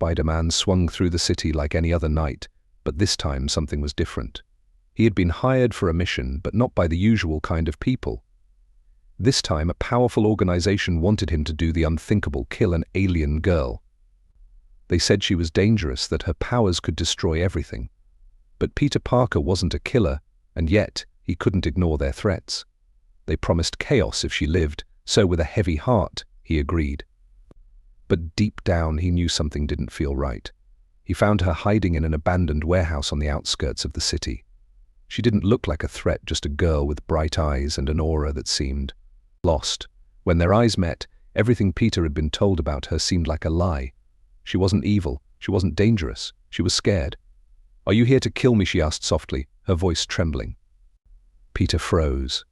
Spider-Man swung through the city like any other night, but this time something was different. He had been hired for a mission, but not by the usual kind of people. This time, a powerful organization wanted him to do the unthinkable: kill an alien girl. They said she was dangerous, that her powers could destroy everything. But Peter Parker wasn't a killer, and yet he couldn't ignore their threats. They promised chaos if she lived, so with a heavy heart, he agreed. But deep down, he knew something didn't feel right. He found her hiding in an abandoned warehouse on the outskirts of the city. She didn't look like a threat, just a girl with bright eyes and an aura that seemed lost. When their eyes met, everything Peter had been told about her seemed like a lie. She wasn't evil, she wasn't dangerous, she was scared. "Are you here to kill me?" she asked softly, her voice trembling. Peter froze.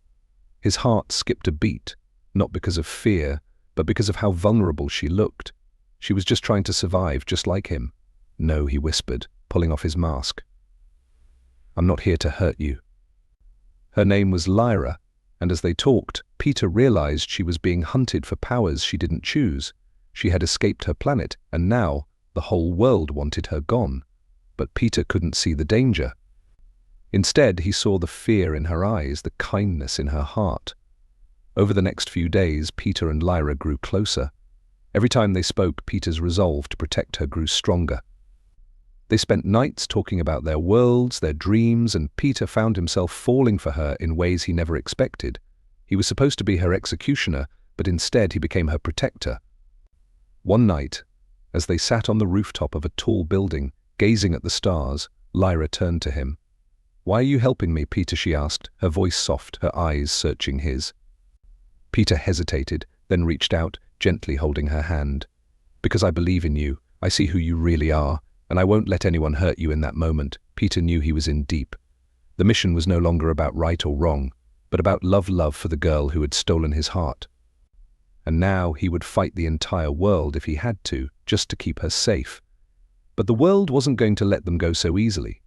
His heart skipped a beat, not because of fear, but because of how vulnerable she looked. She was just trying to survive, just like him. "No," he whispered, pulling off his mask. "I'm not here to hurt you." Her name was Lyra, and as they talked, Peter realized she was being hunted for powers she didn't choose. She had escaped her planet, and now the whole world wanted her gone. But Peter couldn't see the danger. Instead, he saw the fear in her eyes, the kindness in her heart. Over the next few days, Peter and Lyra grew closer. Every time they spoke, Peter's resolve to protect her grew stronger. They spent nights talking about their worlds, their dreams, and Peter found himself falling for her in ways he never expected. He was supposed to be her executioner, but instead he became her protector. One night, as they sat on the rooftop of a tall building, gazing at the stars, Lyra turned to him. "Why are you helping me, Peter?" she asked, her voice soft, her eyes searching his. Peter hesitated, then reached out, gently holding her hand. "Because I believe in you. I see who you really are, and I won't let anyone hurt you." In that moment, Peter knew he was in deep. The mission was no longer about right or wrong, but about love for the girl who had stolen his heart. And now he would fight the entire world if he had to, just to keep her safe. But the world wasn't going to let them go so easily.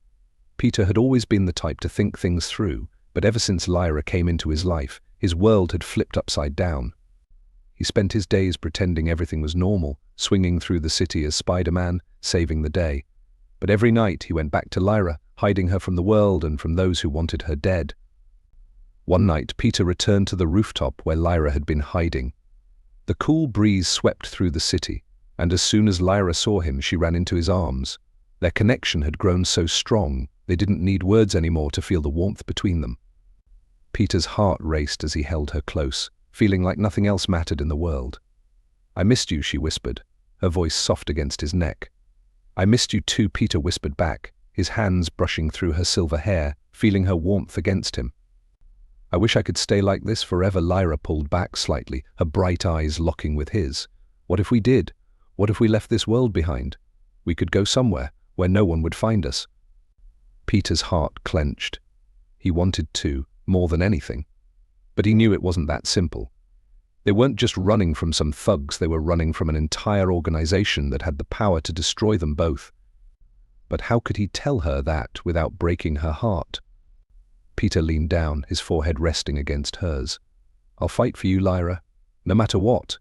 Peter had always been the type to think things through, but ever since Lyra came into his life, his world had flipped upside down. He spent his days pretending everything was normal, swinging through the city as Spider-Man, saving the day. But every night he went back to Lyra, hiding her from the world and from those who wanted her dead. One night, Peter returned to the rooftop where Lyra had been hiding. The cool breeze swept through the city, and as soon as Lyra saw him, she ran into his arms. Their connection had grown so strong, they didn't need words anymore to feel the warmth between them. Peter's heart raced as he held her close, feeling like nothing else mattered in the world. "I missed you," she whispered, her voice soft against his neck. "I missed you too," Peter whispered back, his hands brushing through her silver hair, feeling her warmth against him. "I wish I could stay like this forever." Lyra pulled back slightly, her bright eyes locking with his. "What if we did? What if we left this world behind? We could go somewhere where no one would find us." Peter's heart clenched. He wanted to, more than anything. But he knew it wasn't that simple. They weren't just running from some thugs, they were running from an entire organization that had the power to destroy them both. But how could he tell her that without breaking her heart? Peter leaned down, his forehead resting against hers. "I'll fight for you, Lyra. No matter what.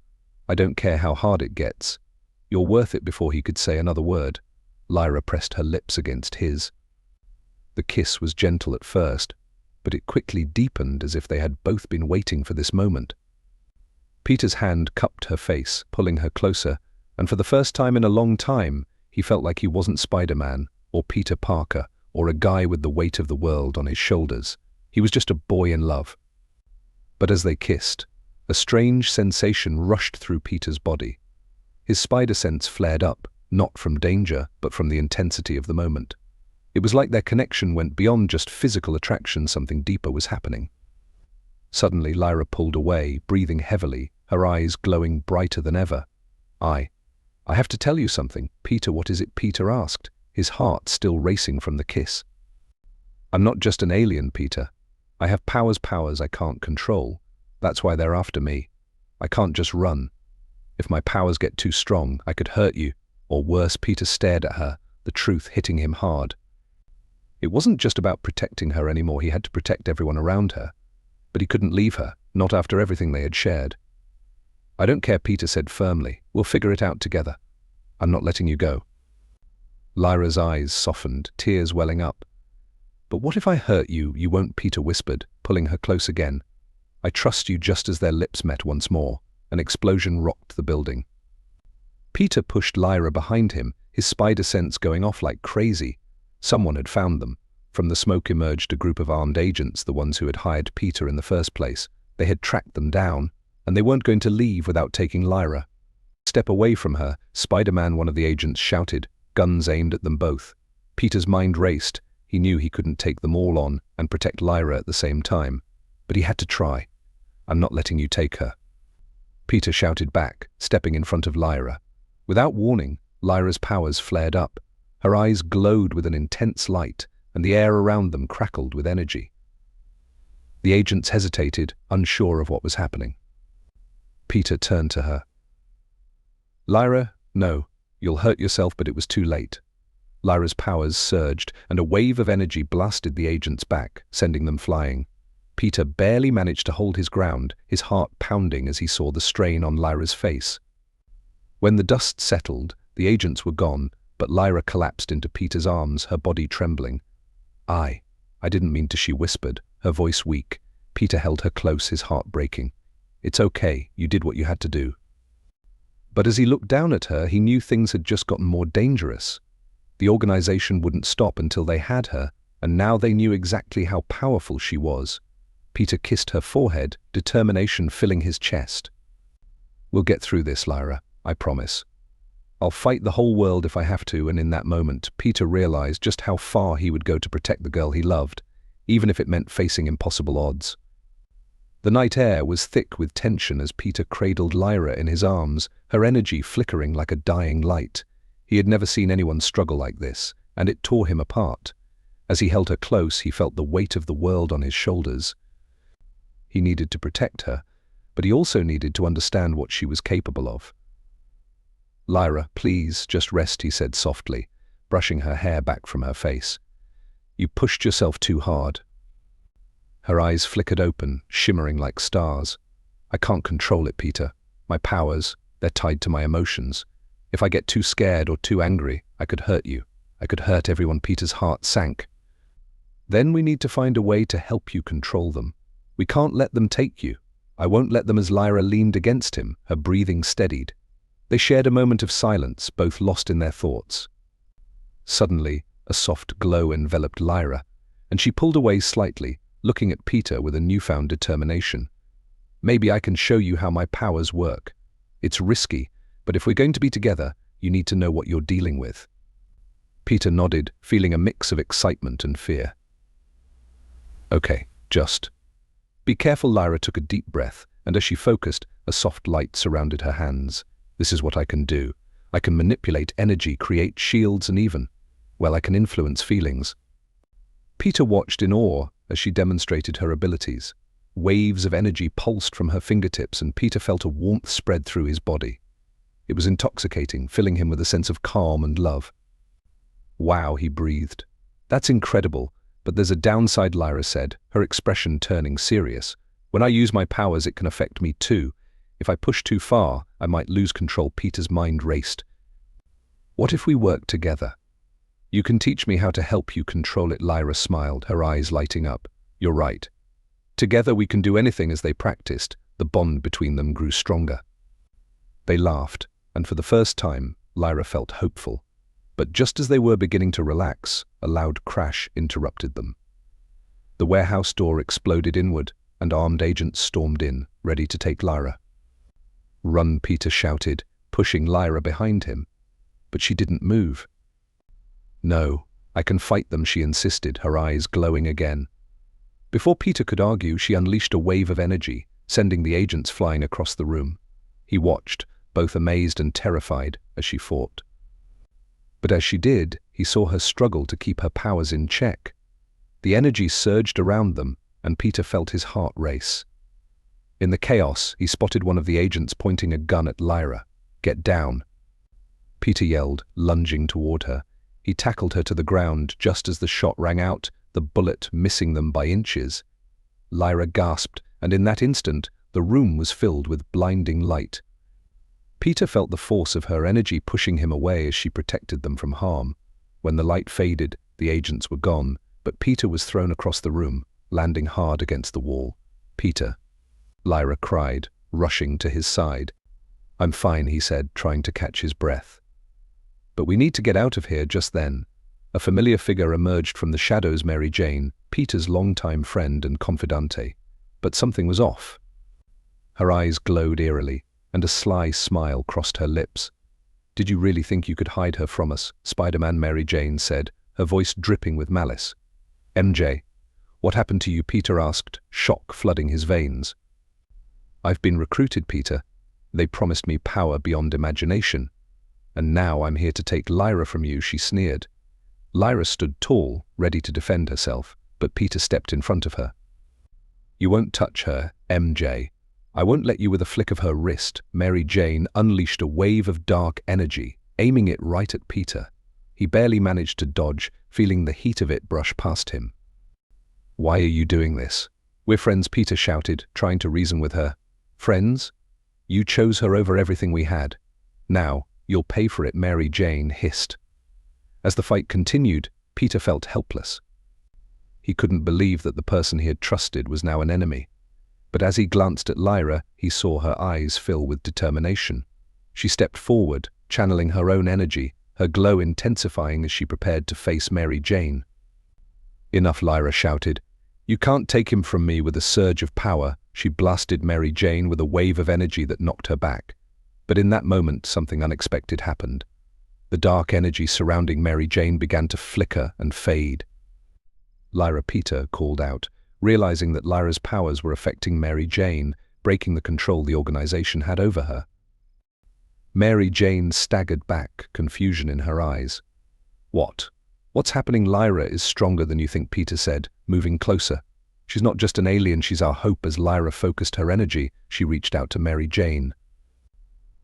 I don't care how hard it gets. You're worth it." Before he could say another word, Lyra pressed her lips against his. The kiss was gentle at first, but it quickly deepened as if they had both been waiting for this moment. Peter's hand cupped her face, pulling her closer, and for the first time in a long time, he felt like he wasn't Spider-Man, or Peter Parker, or a guy with the weight of the world on his shoulders. He was just a boy in love. But as they kissed, a strange sensation rushed through Peter's body. His spider sense flared up, not from danger, but from the intensity of the moment. It was like their connection went beyond just physical attraction, something deeper was happening. Suddenly, Lyra pulled away, breathing heavily, her eyes glowing brighter than ever. I have to tell you something." "Peter, what is it?" Peter asked, his heart still racing from the kiss. "I'm not just an alien, Peter. I have powers I can't control. That's why they're after me. I can't just run. If my powers get too strong, I could hurt you, or worse." Peter stared at her, the truth hitting him hard. It wasn't just about protecting her anymore, he had to protect everyone around her. But he couldn't leave her, not after everything they had shared. "I don't care," Peter said firmly. "We'll figure it out together. I'm not letting you go." Lyra's eyes softened, tears welling up. "But what if I hurt you? You won't," Peter whispered, pulling her close again. "I trust you." Just as their lips met once more, an explosion rocked the building. Peter pushed Lyra behind him, his spider sense going off like crazy. Someone had found them. From the smoke emerged a group of armed agents, the ones who had hired Peter in the first place. They had tracked them down, and they weren't going to leave without taking Lyra. "Step away from her," Spider-Man, one of the agents, shouted, guns aimed at them both. Peter's mind raced. He knew he couldn't take them all on and protect Lyra at the same time. But he had to try. "I'm not letting you take her," Peter shouted back, stepping in front of Lyra. Without warning, Lyra's powers flared up. Her eyes glowed with an intense light, and the air around them crackled with energy. The agents hesitated, unsure of what was happening. Peter turned to her. "Lyra, no, you'll hurt yourself," but it was too late. Lyra's powers surged, and a wave of energy blasted the agents back, sending them flying. Peter barely managed to hold his ground, his heart pounding as he saw the strain on Lyra's face. When the dust settled, the agents were gone, but Lyra collapsed into Peter's arms, her body trembling. I didn't mean to," she whispered, her voice weak. Peter held her close, his heart breaking. "It's okay, you did what you had to do." But as he looked down at her, he knew things had just gotten more dangerous. The organization wouldn't stop until they had her, and now they knew exactly how powerful she was. Peter kissed her forehead, determination filling his chest. "We'll get through this, Lyra, I promise. I'll fight the whole world if I have to," and in that moment, Peter realized just how far he would go to protect the girl he loved, even if it meant facing impossible odds. The night air was thick with tension as Peter cradled Lyra in his arms, her energy flickering like a dying light. He had never seen anyone struggle like this, and it tore him apart. As he held her close, he felt the weight of the world on his shoulders. He needed to protect her, but he also needed to understand what she was capable of. "Lyra, please, just rest," he said softly, brushing her hair back from her face. "You pushed yourself too hard." Her eyes flickered open, shimmering like stars. "I can't control it, Peter. My powers, they're tied to my emotions. If I get too scared or too angry, I could hurt you. I could hurt everyone." Peter's heart sank. "Then we need to find a way to help you control them. We can't let them take you. I won't let them." As Lyra leaned against him, her breathing steadied. They shared a moment of silence, both lost in their thoughts. Suddenly, a soft glow enveloped Lyra, and she pulled away slightly, looking at Peter with a newfound determination. "Maybe I can show you how my powers work. It's risky, but if we're going to be together, you need to know what you're dealing with." Peter nodded, feeling a mix of excitement and fear. "Okay, just be careful." Lyra took a deep breath, and as she focused, a soft light surrounded her hands. "This is what I can do. I can manipulate energy, create shields, and even, well, I can influence feelings." Peter watched in awe as she demonstrated her abilities. Waves of energy pulsed from her fingertips, and Peter felt a warmth spread through his body. It was intoxicating, filling him with a sense of calm and love. "Wow," he breathed. "That's incredible, but there's a downside," Lyra said, her expression turning serious. "When I use my powers, it can affect me too. If I push too far, I might lose control." Peter's mind raced. "What if we work together? You can teach me how to help you control it." Lyra smiled, her eyes lighting up. "You're right. Together we can do anything." As they practiced, the bond between them grew stronger. They laughed, and for the first time, Lyra felt hopeful. But just as they were beginning to relax, a loud crash interrupted them. The warehouse door exploded inward, and armed agents stormed in, ready to take Lyra. "Run," Peter shouted, pushing Lyra behind him. But she didn't move. "No, I can fight them," she insisted, her eyes glowing again. Before Peter could argue, she unleashed a wave of energy, sending the agents flying across the room. He watched, both amazed and terrified, as she fought. But as she did, he saw her struggle to keep her powers in check. The energy surged around them, and Peter felt his heart race. In the chaos, he spotted one of the agents pointing a gun at Lyra. "Get down," Peter yelled, lunging toward her. He tackled her to the ground just as the shot rang out, the bullet missing them by inches. Lyra gasped, and in that instant, the room was filled with blinding light. Peter felt the force of her energy pushing him away as she protected them from harm. When the light faded, the agents were gone, but Peter was thrown across the room, landing hard against the wall. "Peter," Lyra cried, rushing to his side. "I'm fine," he said, trying to catch his breath. "But we need to get out of here." Just then, a familiar figure emerged from the shadows. Mary Jane, Peter's longtime friend and confidante. But something was off. Her eyes glowed eerily, and a sly smile crossed her lips. "Did you really think you could hide her from us, Spider-Man?" Mary Jane said, her voice dripping with malice. "MJ, what happened to you?" Peter asked, shock flooding his veins. "I've been recruited, Peter. They promised me power beyond imagination. And now I'm here to take Lyra from you," she sneered. Lyra stood tall, ready to defend herself, but Peter stepped in front of her. "You won't touch her, MJ. I won't let you with a flick of her wrist." Mary Jane unleashed a wave of dark energy, aiming it right at Peter. He barely managed to dodge, feeling the heat of it brush past him. "Why are you doing this?" "We're friends," Peter shouted, trying to reason with her. "Friends? You chose her over everything we had. Now, you'll pay for it," Mary Jane hissed. As the fight continued, Peter felt helpless. He couldn't believe that the person he had trusted was now an enemy. But as he glanced at Lyra, he saw her eyes fill with determination. She stepped forward, channeling her own energy, her glow intensifying as she prepared to face Mary Jane. "Enough," Lyra shouted. "You can't take him from me." With a surge of power, she blasted Mary Jane with a wave of energy that knocked her back. But in that moment, something unexpected happened. The dark energy surrounding Mary Jane began to flicker and fade. "Lyra," Peter called out, realizing that Lyra's powers were affecting Mary Jane, breaking the control the organization had over her. Mary Jane staggered back, confusion in her eyes. What's happening?" "Lyra is stronger than you think," Peter said, moving closer. "She's not just an alien, she's our hope." As Lyra focused her energy, she reached out to Mary Jane.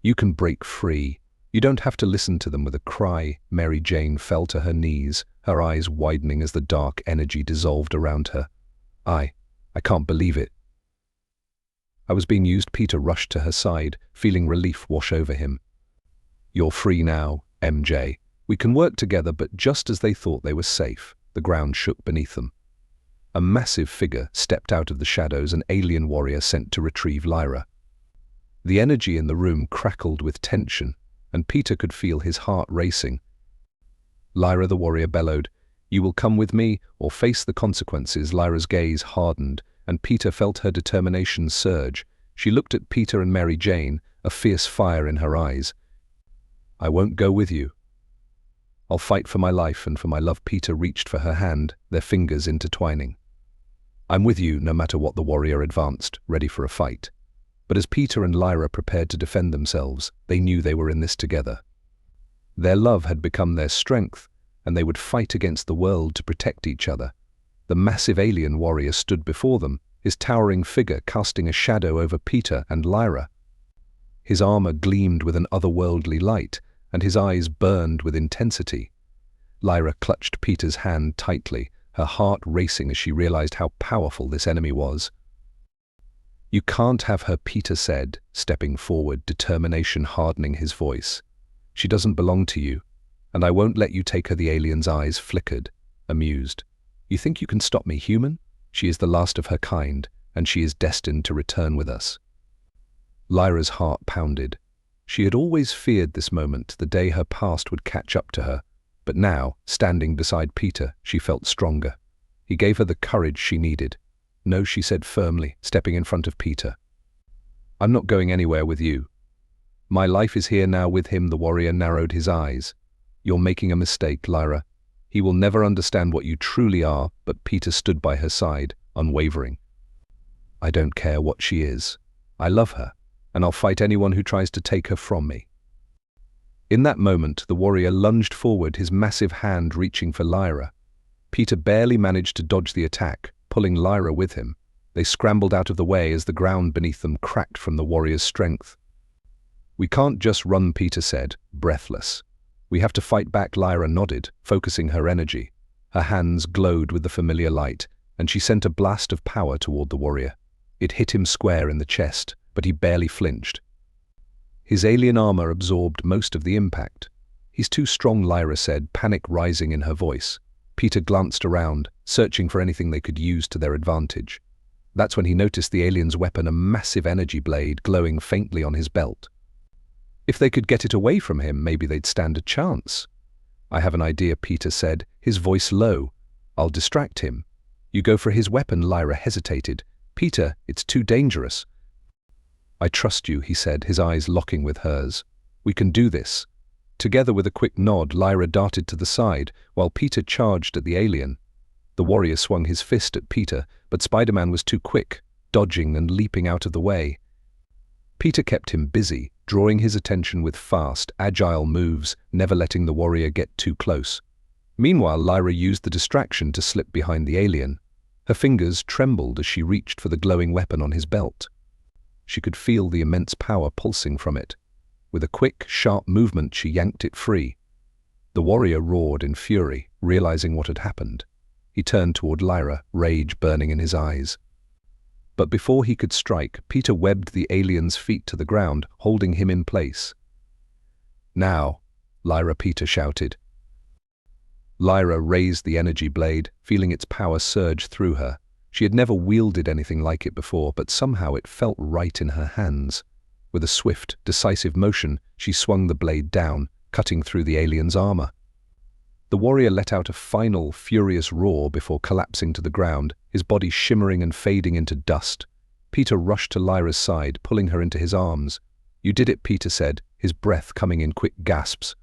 "You can break free. You don't have to listen to them." With a cry, Mary Jane fell to her knees, her eyes widening as the dark energy dissolved around her. I can't believe it." "I was being used." Peter rushed to her side, feeling relief wash over him. "You're free now, MJ. We can work together." But just as they thought they were safe, the ground shook beneath them. A massive figure stepped out of the shadows, an alien warrior sent to retrieve Lyra. The energy in the room crackled with tension, and Peter could feel his heart racing. "Lyra," the warrior bellowed, "you will come with me or face the consequences." Lyra's gaze hardened, and Peter felt her determination surge. She looked at Peter and Mary Jane, a fierce fire in her eyes. "I won't go with you. I'll fight for my life and for my love." Peter reached for her hand, their fingers intertwining. "I'm with you no matter what." The warrior advanced, ready for a fight. But as Peter and Lyra prepared to defend themselves, they knew they were in this together. Their love had become their strength, and they would fight against the world to protect each other. The massive alien warrior stood before them, his towering figure casting a shadow over Peter and Lyra. His armor gleamed with an otherworldly light, and his eyes burned with intensity. Lyra clutched Peter's hand tightly, her heart racing as she realized how powerful this enemy was. "You can't have her," Peter said, stepping forward, determination hardening his voice. "She doesn't belong to you, and I won't let you take her." The alien's eyes flickered, amused. "You think you can stop me, human? She is the last of her kind, and she is destined to return with us." Lyra's heart pounded. She had always feared this moment, the day her past would catch up to her. But now, standing beside Peter, she felt stronger. He gave her the courage she needed. "No," she said firmly, stepping in front of Peter. "I'm not going anywhere with you. My life is here now with him." The warrior narrowed his eyes. "You're making a mistake, Lyra. He will never understand what you truly are." But Peter stood by her side, unwavering. "I don't care what she is. I love her, and I'll fight anyone who tries to take her from me." In that moment, the warrior lunged forward, his massive hand reaching for Lyra. Peter barely managed to dodge the attack, pulling Lyra with him. They scrambled out of the way as the ground beneath them cracked from the warrior's strength. "We can't just run," Peter said, breathless. "We have to fight back." Lyra nodded, focusing her energy. Her hands glowed with the familiar light, and she sent a blast of power toward the warrior. It hit him square in the chest, but he barely flinched. His alien armor absorbed most of the impact. He's too strong, Lyra said, panic rising in her voice. Peter glanced around, searching for anything they could use to their advantage. That's when he noticed the alien's weapon, a massive energy blade glowing faintly on his belt. If they could get it away from him, maybe they'd stand a chance. I have an idea, Peter said, his voice low. I'll distract him. You go for his weapon, Lyra hesitated. Peter, it's too dangerous. I trust you, he said, his eyes locking with hers. We can do this. Together with a quick nod, Lyra darted to the side, while Peter charged at the alien. The warrior swung his fist at Peter, but Spider-Man was too quick, dodging and leaping out of the way. Peter kept him busy, drawing his attention with fast, agile moves, never letting the warrior get too close. Meanwhile, Lyra used the distraction to slip behind the alien. Her fingers trembled as she reached for the glowing weapon on his belt. She could feel the immense power pulsing from it. With a quick, sharp movement, she yanked it free. The warrior roared in fury, realizing what had happened. He turned toward Lyra, rage burning in his eyes. But before he could strike, Peter webbed the alien's feet to the ground, holding him in place. Now, Lyra, Peter shouted. Lyra raised the energy blade, feeling its power surge through her. She had never wielded anything like it before, but somehow it felt right in her hands. With a swift, decisive motion, she swung the blade down, cutting through the alien's armor. The warrior let out a final, furious roar before collapsing to the ground, his body shimmering and fading into dust. Peter rushed to Lyra's side, pulling her into his arms. You did it, Peter said, his breath coming in quick gasps.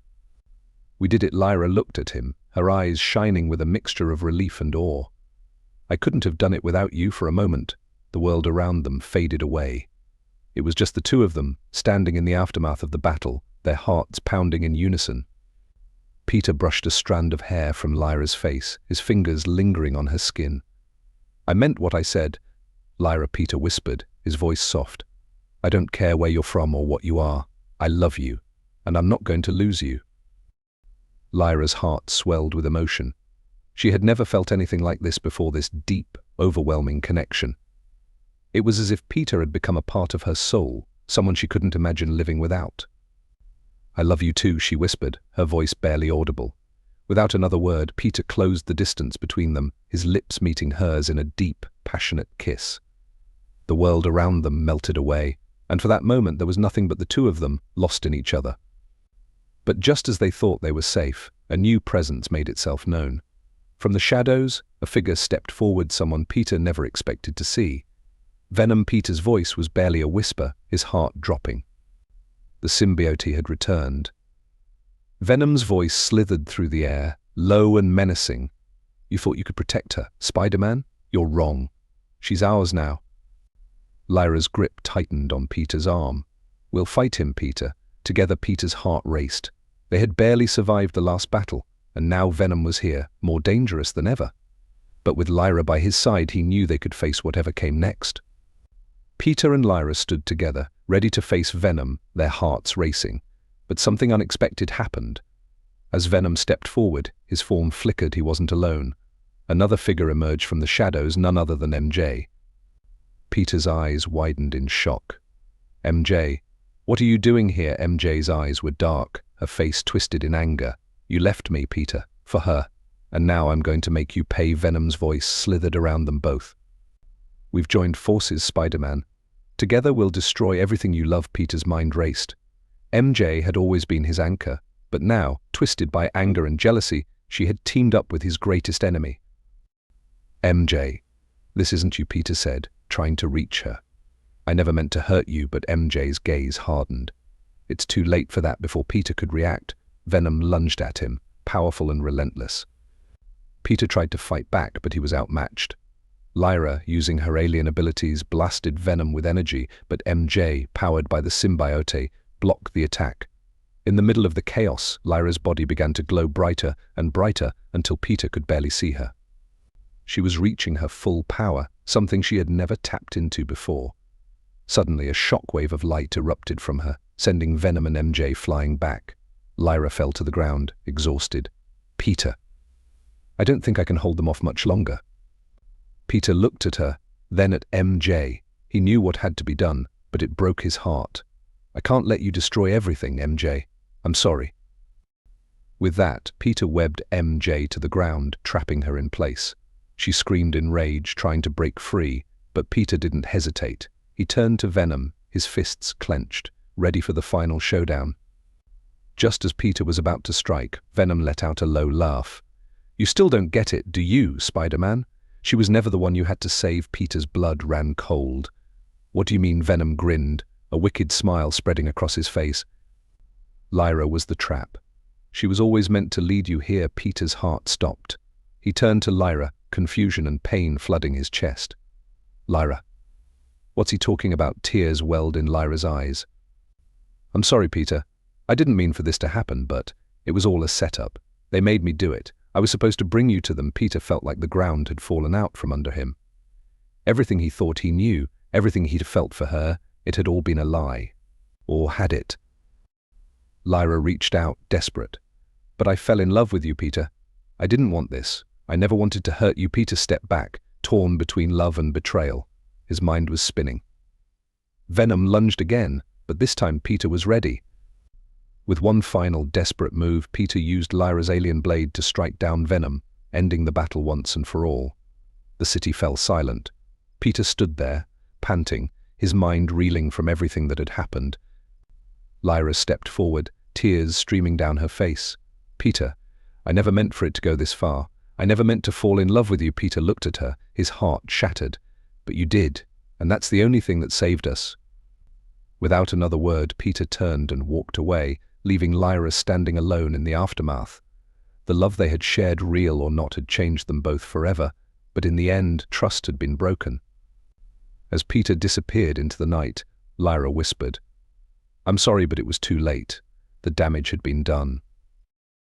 We did it, Lyra looked at him, her eyes shining with a mixture of relief and awe. I couldn't have done it without you for a moment. The world around them faded away. It was just the two of them, standing in the aftermath of the battle, their hearts pounding in unison. Peter brushed a strand of hair from Lyra's face, his fingers lingering on her skin. I meant what I said, Lyra, Peter whispered, his voice soft. I don't care where you're from or what you are. I love you, and I'm not going to lose you. Lyra's heart swelled with emotion. She had never felt anything like this before, this deep, overwhelming connection. It was as if Peter had become a part of her soul, someone she couldn't imagine living without. I love you too, she whispered, her voice barely audible. Without another word, Peter closed the distance between them, his lips meeting hers in a deep, passionate kiss. The world around them melted away, and for that moment there was nothing but the two of them, lost in each other. But just as they thought they were safe, a new presence made itself known. From the shadows, a figure stepped forward, someone Peter never expected to see. Venom, Peter's voice was barely a whisper, his heart dropping. The symbiote had returned. Venom's voice slithered through the air, low and menacing. You thought you could protect her, Spider-Man? You're wrong. She's ours now. Lyra's grip tightened on Peter's arm. We'll fight him, Peter. Together, Peter's heart raced. They had barely survived the last battle, and now Venom was here, more dangerous than ever. But with Lyra by his side, he knew they could face whatever came next. Peter and Lyra stood together, ready to face Venom, their hearts racing. But something unexpected happened. As Venom stepped forward, his form flickered. He wasn't alone. Another figure emerged from the shadows, none other than MJ. Peter's eyes widened in shock. MJ, what are you doing here? MJ's eyes were dark, her face twisted in anger. You left me, Peter, for her, and now I'm going to make you pay. Venom's voice slithered around them both. We've joined forces, Spider-Man. Together we'll destroy everything you love. Peter's mind raced. MJ had always been his anchor, but now, twisted by anger and jealousy, she had teamed up with his greatest enemy. MJ, this isn't you, Peter said, trying to reach her. I never meant to hurt you, but MJ's gaze hardened. It's too late for that. Before Peter could react, Venom lunged at him, powerful and relentless. Peter tried to fight back, but he was outmatched. Lyra, using her alien abilities, blasted Venom with energy, but MJ, powered by the symbiote, blocked the attack. In the middle of the chaos, Lyra's body began to glow brighter and brighter until Peter could barely see her. She was reaching her full power, something she had never tapped into before. Suddenly, a shockwave of light erupted from her, sending Venom and MJ flying back. Lyra fell to the ground, exhausted. Peter. I don't think I can hold them off much longer. Peter looked at her, then at MJ. He knew what had to be done, but it broke his heart. I can't let you destroy everything, MJ. I'm sorry. With that, Peter webbed MJ to the ground, trapping her in place. She screamed in rage, trying to break free, but Peter didn't hesitate. He turned to Venom, his fists clenched, ready for the final showdown. Just as Peter was about to strike, Venom let out a low laugh. "You still don't get it, do you, Spider-Man? She was never the one you had to save." Peter's blood ran cold. "What do you mean?" Venom grinned, a wicked smile spreading across his face. "Lyra was the trap. She was always meant to lead you here." Peter's heart stopped. He turned to Lyra, confusion and pain flooding his chest. "Lyra? What's he talking about?" Tears welled in Lyra's eyes. "I'm sorry, Peter. I didn't mean for this to happen, but it was all a setup. They made me do it. I was supposed to bring you to them." Peter felt like the ground had fallen out from under him. Everything he thought he knew, everything he'd felt for her, it had all been a lie. Or had it? Lyra reached out, desperate. "But I fell in love with you, Peter. I didn't want this. I never wanted to hurt you." Peter stepped back, torn between love and betrayal. His mind was spinning. Venom lunged again, but this time Peter was ready. With one final desperate move, Peter used Lyra's alien blade to strike down Venom, ending the battle once and for all. The city fell silent. Peter stood there, panting, his mind reeling from everything that had happened. Lyra stepped forward, tears streaming down her face. "Peter, I never meant for it to go this far. I never meant to fall in love with you." Peter looked at her, his heart shattered. "But you did, and that's the only thing that saved us." Without another word, Peter turned and walked away, leaving Lyra standing alone in the aftermath. The love they had shared, real or not, had changed them both forever, but in the end, trust had been broken. As Peter disappeared into the night, Lyra whispered, "I'm sorry, but it was too late. The damage had been done."